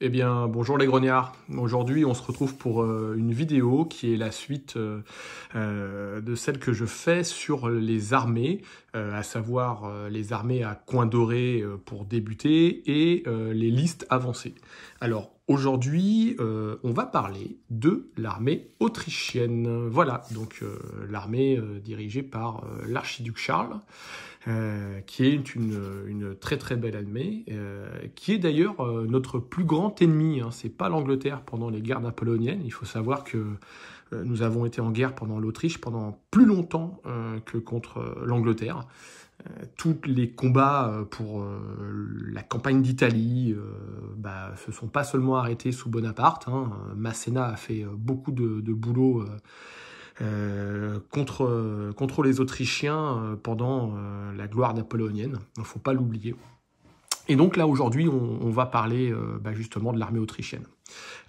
Eh bien, bonjour les grognards. Aujourd'hui, on se retrouve pour une vidéo qui est la suite de celle que je fais sur les armées, à savoir les armées à coin doré pour débuter et les listes avancées. Alors, aujourd'hui, on va parler de l'armée autrichienne. Voilà, donc l'armée dirigée par l'archiduc Charles. Qui est une très très belle armée, qui est d'ailleurs notre plus grand ennemi. Hein. C'est pas l'Angleterre pendant les guerres napoléoniennes. Il faut savoir que nous avons été en guerre pendant l'Autriche pendant plus longtemps que contre l'Angleterre. Tous les combats pour la campagne d'Italie se sont pas seulement arrêtés sous Bonaparte. Hein. Masséna a fait beaucoup de boulot contre les Autrichiens pendant la gloire napoléonienne. Il ne faut pas l'oublier. Et donc là, aujourd'hui, on va parler justement de l'armée autrichienne.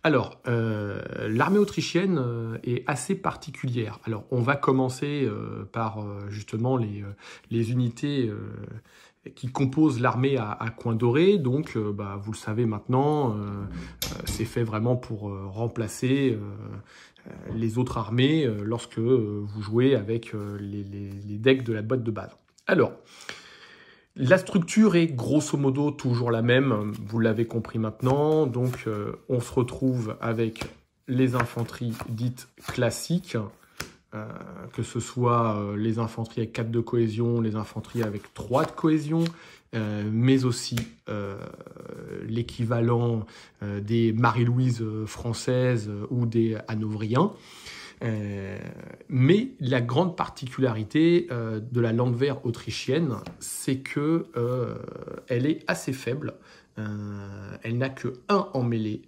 Alors, l'armée autrichienne est assez particulière. Alors, on va commencer par justement les unités qui composent l'armée à coin doré. Donc, vous le savez maintenant, c'est fait vraiment pour remplacer les autres armées lorsque vous jouez avec les decks de la boîte de base. Alors, la structure est grosso modo toujours la même, vous l'avez compris maintenant. Donc, on se retrouve avec les infanteries dites classiques, que ce soit les infanteries avec 4 de cohésion, les infanteries avec 3 de cohésion, mais aussi l'équivalent des Marie-Louise françaises ou des Hanovriens. Mais la grande particularité de la Landwehr autrichienne, c'est que elle est assez faible. Elle n'a que 1 en mêlée.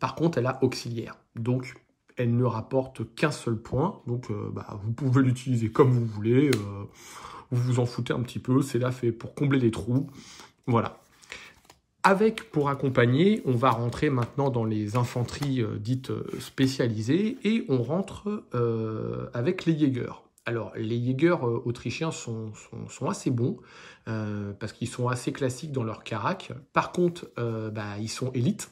Par contre, elle a auxiliaire. Donc, elle ne rapporte qu'un seul point. Donc, vous pouvez l'utiliser comme vous voulez. Vous vous en foutez un petit peu. C'est là fait pour combler les trous. Voilà. Avec, pour accompagner, on va rentrer maintenant dans les infanteries dites spécialisées et on rentre avec les Jägers. Alors, les Jägers autrichiens sont assez bons parce qu'ils sont assez classiques dans leur carac. Par contre, ils sont élites.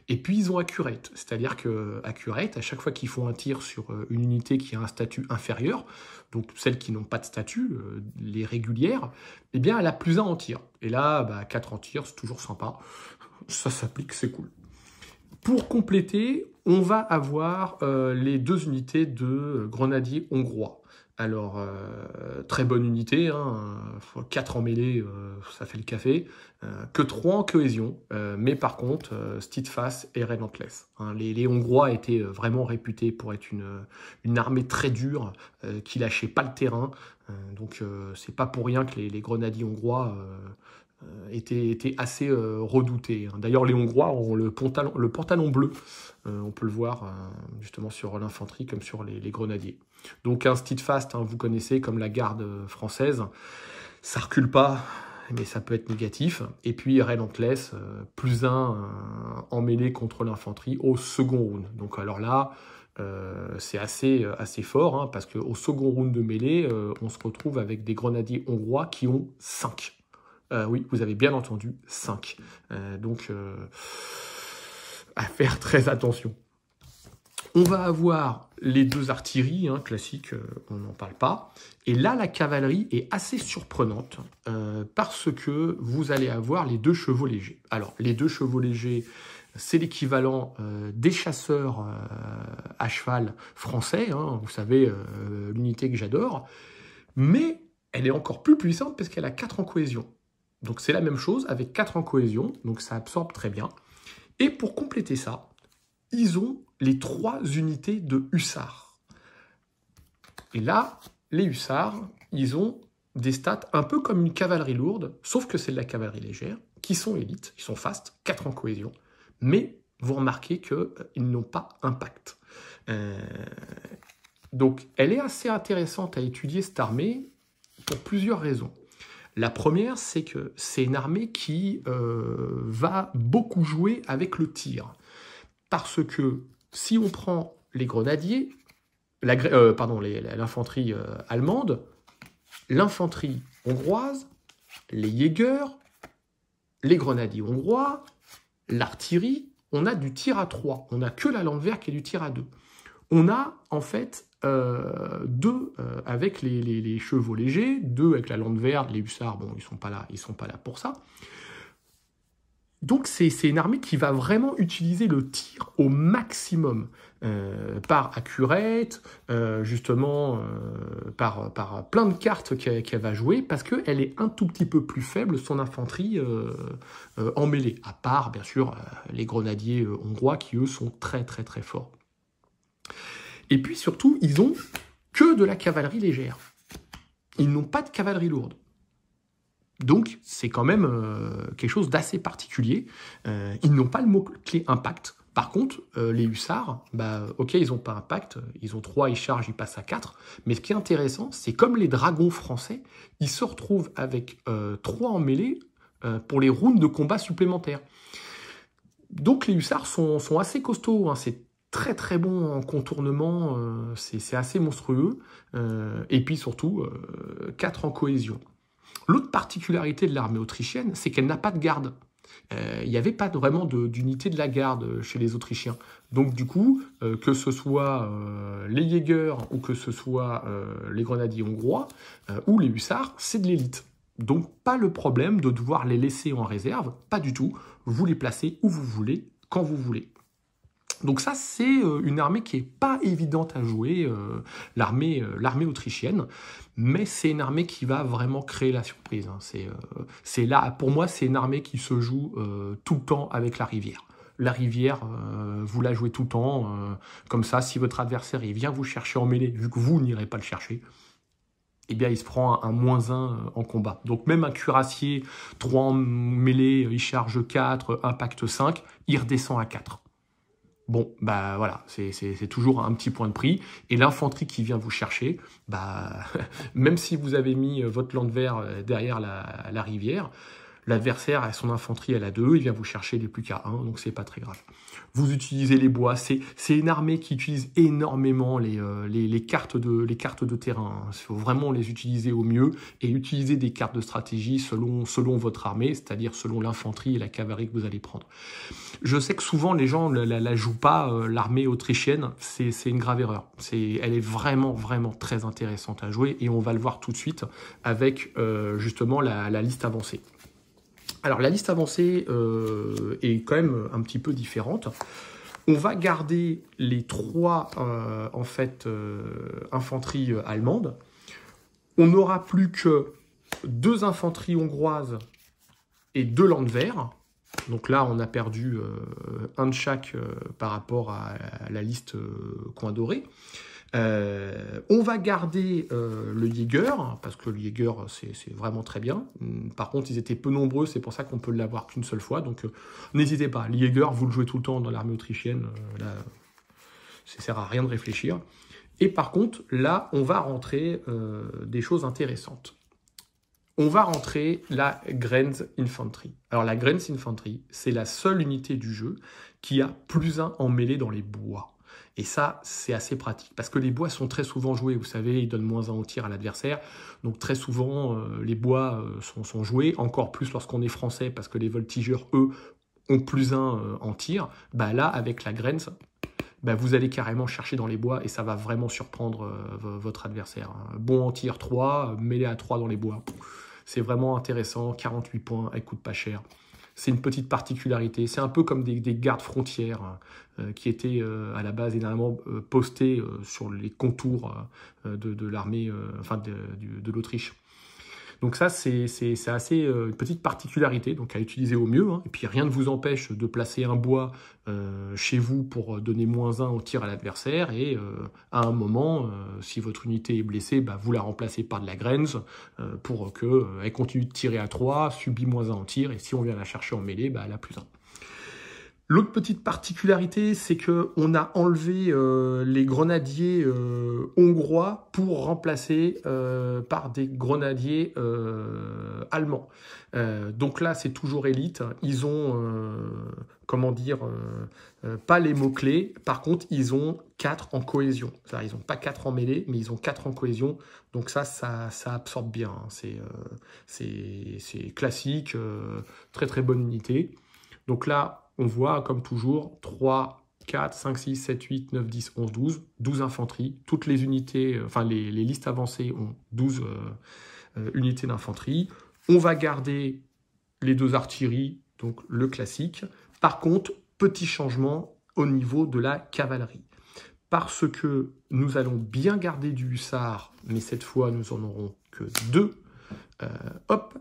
Et puis, ils ont accurate. C'est-à-dire que accurate, à chaque fois qu'ils font un tir sur une unité qui a un statut inférieur, donc celles qui n'ont pas de statut, les régulières, eh bien, elle a +1 en tir. Et là, 4 en tir, c'est toujours sympa. Ça s'applique, c'est cool. Pour compléter, on va avoir les 2 unités de grenadiers hongrois. Alors, très bonne unité, hein, 4 en mêlée, ça fait le café, que 3 en cohésion, mais par contre, Steadfast et Relentless. Hein, les Hongrois étaient vraiment réputés pour être une armée très dure, qui lâchait pas le terrain, donc c'est pas pour rien que les grenadiers hongrois étaient assez redoutés. Hein. D'ailleurs, les Hongrois ont le pantalon bleu, on peut le voir justement sur l'infanterie comme sur les grenadiers. Donc un Steadfast, hein, vous connaissez comme la garde française, ça recule pas, mais ça peut être négatif. Et puis Relentless, +1 en mêlée contre l'infanterie au second round. Donc alors là, c'est assez fort, hein, parce qu'au second round de mêlée, on se retrouve avec des grenadiers hongrois qui ont 5. Oui, vous avez bien entendu, 5. Donc, à faire très attention. On va avoir les 2 artilleries, hein, classiques, on n'en parle pas. Et là, la cavalerie est assez surprenante parce que vous allez avoir les 2 chevaux légers. Alors, les 2 chevaux légers, c'est l'équivalent des chasseurs à cheval français. Hein, vous savez, l'unité que j'adore. Mais elle est encore plus puissante parce qu'elle a 4 en cohésion. Donc, c'est la même chose avec 4 en cohésion. Donc, ça absorbe très bien. Et pour compléter ça, ils ont les 3 unités de hussards. Et là, les hussards, ils ont des stats un peu comme une cavalerie lourde, sauf que c'est de la cavalerie légère, qui sont élites, ils sont fast, 4 en cohésion, mais vous remarquez qu'ils n'ont pas impact. Donc, elle est assez intéressante à étudier, cette armée, pour plusieurs raisons. La première, c'est que c'est une armée qui va beaucoup jouer avec le tir. Parce que si on prend les grenadiers, l'infanterie allemande, l'infanterie hongroise, les Jägers, les grenadiers hongrois, l'artillerie on a du tir à 3. On n'a que la Landwehr qui est du tir à 2. On a en fait 2 avec les chevaux légers, 2 avec la Landwehr, les hussards, bon, ils sont pas là pour ça. Donc c'est une armée qui va vraiment utiliser le tir au maximum, par accurate, justement par plein de cartes qu'elle va jouer, parce qu'elle est un tout petit peu plus faible, son infanterie en mêlée, à part bien sûr les grenadiers hongrois qui eux sont très très très forts. Et puis surtout, ils ont que de la cavalerie légère. Ils n'ont pas de cavalerie lourde. Donc, c'est quand même quelque chose d'assez particulier. Ils n'ont pas le mot-clé impact. Par contre, les hussards, ok, ils n'ont pas impact. Ils ont 3, ils chargent, ils passent à 4. Mais ce qui est intéressant, c'est comme les dragons français, ils se retrouvent avec 3 en mêlée pour les rounds de combat supplémentaires. Donc, les hussards sont assez costauds. Hein. C'est très très bon en contournement. C'est assez monstrueux. Et puis surtout, 4 en cohésion. L'autre particularité de l'armée autrichienne, c'est qu'elle n'a pas de garde. Il n'y avait pas vraiment d'unité de la garde chez les Autrichiens. Donc du coup, que ce soit les Jägers ou que ce soit les grenadiers hongrois ou les hussards, c'est de l'élite. Donc pas le problème de devoir les laisser en réserve, pas du tout. Vous les placez où vous voulez, quand vous voulez. Donc ça, c'est une armée qui n'est pas évidente à jouer, l'armée autrichienne, mais c'est une armée qui va vraiment créer la surprise. Hein. C'est là, pour moi, c'est une armée qui se joue tout le temps avec la rivière. La rivière, vous la jouez tout le temps, comme ça, si votre adversaire il vient vous chercher en mêlée, vu que vous n'irez pas le chercher, eh bien, il se prend un -1 en combat. Donc même un cuirassier, 3 en mêlée, il charge 4, impact 5, il redescend à 4. Bon, voilà, c'est toujours un petit point de prix. Et l'infanterie qui vient vous chercher, même si vous avez mis votre Landwehr derrière la rivière, l'adversaire a son infanterie, elle a 2, il vient vous chercher, il n'est plus qu'à 1, donc c'est pas très grave. Vous utilisez les bois, c'est une armée qui utilise énormément les cartes de terrain. Il faut vraiment les utiliser au mieux et utiliser des cartes de stratégie selon votre armée, c'est-à-dire selon l'infanterie et la cavalerie que vous allez prendre. Je sais que souvent les gens la jouent pas, l'armée autrichienne, c'est une grave erreur. Elle est vraiment, vraiment très intéressante à jouer et on va le voir tout de suite avec justement la liste avancée. Alors la liste avancée est quand même un petit peu différente. On va garder les 3 infanteries allemandes. On n'aura plus que 2 infanteries hongroises et 2 Landwehr. Donc là, on a perdu un de chaque par rapport à la liste coin doré. On va garder le Jäger, parce que le Jäger, c'est vraiment très bien. Par contre, ils étaient peu nombreux, c'est pour ça qu'on peut l'avoir qu'une seule fois. Donc, n'hésitez pas. Le Jäger, vous le jouez tout le temps dans l'armée autrichienne. Là, ça sert à rien de réfléchir. Et par contre, là, on va rentrer des choses intéressantes. On va rentrer la Grenzinfanterie. Alors, la Grenzinfanterie, c'est la seule unité du jeu qui a +1 en mêlée dans les bois. Et ça, c'est assez pratique, parce que les bois sont très souvent joués. Vous savez, ils donnent -1 au tir à l'adversaire. Donc très souvent, les bois sont joués, encore plus lorsqu'on est français, parce que les voltigeurs, eux, ont +1 en tir. Là, avec la Grenz, vous allez carrément chercher dans les bois, et ça va vraiment surprendre votre adversaire. Bon en tir 3, mêlée à 3 dans les bois. C'est vraiment intéressant, 48 points, elle coûte pas cher. C'est une petite particularité. C'est un peu comme des gardes frontières qui étaient à la base énormément postés sur les contours de l'armée, de l'Autriche. Donc ça, c'est assez une petite particularité, donc à utiliser au mieux. Hein. Et puis rien ne vous empêche de placer un bois chez vous pour donner -1 au tir à l'adversaire. Et à un moment, si votre unité est blessée, vous la remplacez par de la Grenz pour qu'elle continue de tirer à 3, subit -1 en tir. Et si on vient la chercher en mêlée, elle a +1. L'autre petite particularité, c'est qu'on a enlevé les grenadiers hongrois pour remplacer par des grenadiers allemands. Donc là, c'est toujours élite. Ils ont, pas les mots-clés. Par contre, ils ont 4 en cohésion. Ils n'ont pas 4 en mêlée, mais ils ont 4 en cohésion. Donc ça absorbe bien. Hein. C'est classique, très très bonne unité. Donc là, on voit comme toujours 3, 4, 5, 6, 7, 8, 9, 10, 11, 12, 12 infanteries. Toutes les unités, enfin les listes avancées ont 12 unités d'infanterie. On va garder les 2 artilleries, donc le classique. Par contre, petit changement au niveau de la cavalerie. Parce que nous allons bien garder du hussard, mais cette fois, nous en aurons que 2. Hop.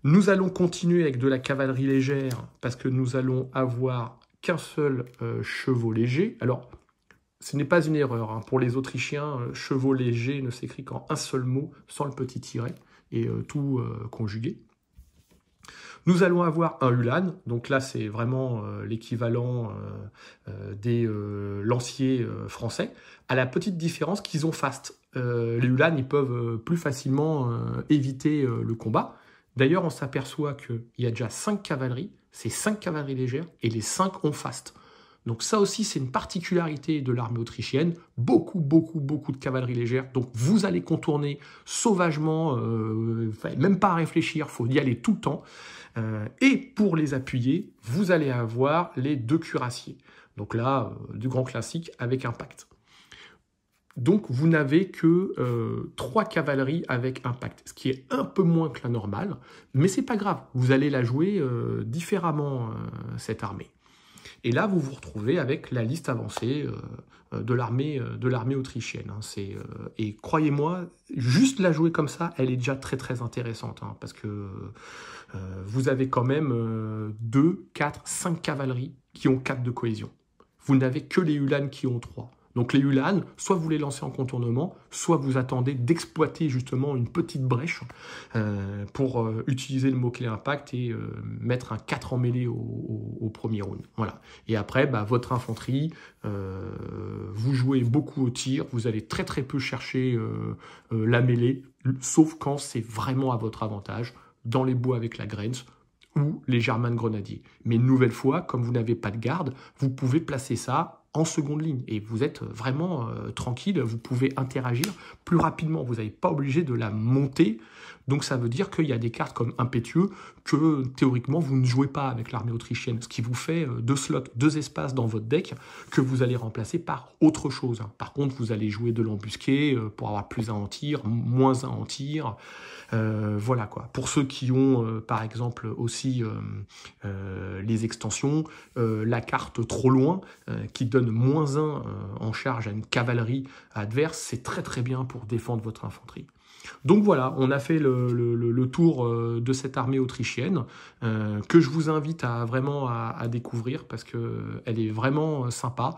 Nous allons continuer avec de la cavalerie légère, parce que nous allons avoir qu'un seul chevau léger. Alors, ce n'est pas une erreur. Hein. Pour les Autrichiens, chevau léger ne s'écrit qu'en un seul mot, sans le petit tiret, et tout conjugué. Nous allons avoir un Ulan, donc là c'est vraiment l'équivalent des lanciers français, à la petite différence qu'ils ont fast. Les Ulan, ils peuvent plus facilement éviter le combat. D'ailleurs, on s'aperçoit qu'il y a déjà 5 cavaleries, c'est 5 cavaleries légères, et les 5 ont fast. Donc ça aussi, c'est une particularité de l'armée autrichienne. Beaucoup de cavalerie légère. Donc vous allez contourner sauvagement, même pas à réfléchir, il faut y aller tout le temps. Et pour les appuyer, vous allez avoir les 2 cuirassiers. Donc là, du grand classique avec impact. Donc vous n'avez que 3 cavaleries avec impact, ce qui est un peu moins que la normale, mais c'est pas grave, vous allez la jouer différemment, cette armée. Et là, vous vous retrouvez avec la liste avancée de l'armée autrichienne. Hein. Et croyez-moi, juste la jouer comme ça, elle est déjà très intéressante. Hein, parce que vous avez quand même 2, 4, 5 cavaleries qui ont 4 de cohésion. Vous n'avez que les Ulan qui ont 3. Donc les Ulan, soit vous les lancez en contournement, soit vous attendez d'exploiter justement une petite brèche pour utiliser le mot-clé impact et mettre un 4 en mêlée au premier round. Voilà. Et après, bah, votre infanterie, vous jouez beaucoup au tir, vous allez très peu chercher la mêlée, sauf quand c'est vraiment à votre avantage, dans les bois avec la Grenz, ou les Germanes grenadiers. Mais une nouvelle fois, comme vous n'avez pas de garde, vous pouvez placer ça en seconde ligne. Et vous êtes vraiment tranquille, vous pouvez interagir plus rapidement. Vous n'êtes pas obligé de la monter. Donc ça veut dire qu'il y a des cartes comme impétueux que théoriquement vous ne jouez pas avec l'armée autrichienne. Ce qui vous fait 2 slots, 2 espaces dans votre deck que vous allez remplacer par autre chose. Par contre, vous allez jouer de l'embusqué pour avoir plus 1 en tir, moins 1 en tir. Voilà quoi. Pour ceux qui ont par exemple aussi les extensions, la carte trop loin qui donne moins 1 en charge à une cavalerie adverse, c'est très bien pour défendre votre infanterie. Donc voilà, on a fait le tour de cette armée autrichienne que je vous invite vraiment à découvrir parce qu'elle est vraiment sympa.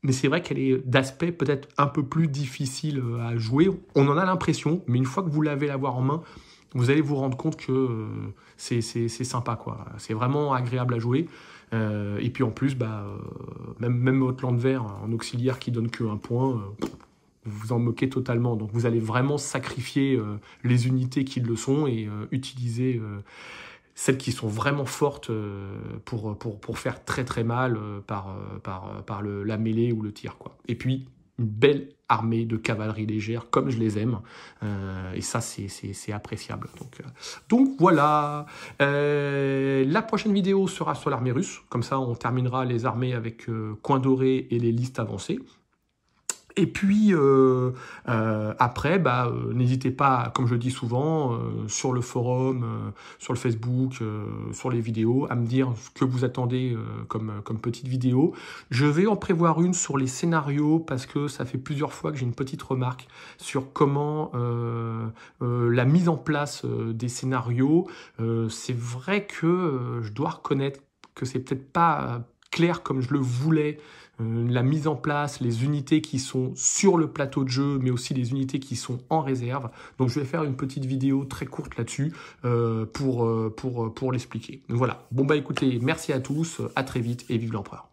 Mais c'est vrai qu'elle est d'aspect peut-être un peu plus difficile à jouer. On en a l'impression, mais une fois que vous l'avez la voir en main, vous allez vous rendre compte que c'est sympa, quoi. C'est vraiment agréable à jouer. Et puis en plus, même votre Landwehr en auxiliaire qui donne que 1 point, vous vous en moquez totalement. Donc vous allez vraiment sacrifier les unités qui le sont et utiliser celles qui sont vraiment fortes pour faire très mal par la mêlée ou le tir, quoi. Et puis, une belle armée de cavalerie légère, comme je les aime. Et ça, c'est appréciable. Donc voilà. La prochaine vidéo sera sur l'armée russe. Comme ça, on terminera les armées avec coin doré et les listes avancées. Et puis, après, n'hésitez pas, comme je dis souvent, sur le forum, sur le Facebook, sur les vidéos, à me dire ce que vous attendez comme petite vidéo. Je vais en prévoir une sur les scénarios, parce que ça fait plusieurs fois que j'ai une petite remarque sur comment la mise en place des scénarios. C'est vrai que je dois reconnaître que c'est peut-être pas clair comme je le voulais, la mise en place, les unités qui sont sur le plateau de jeu, mais aussi les unités qui sont en réserve. Donc je vais faire une petite vidéo très courte là-dessus pour l'expliquer. Voilà. Bon écoutez, merci à tous, à très vite et vive l'empereur.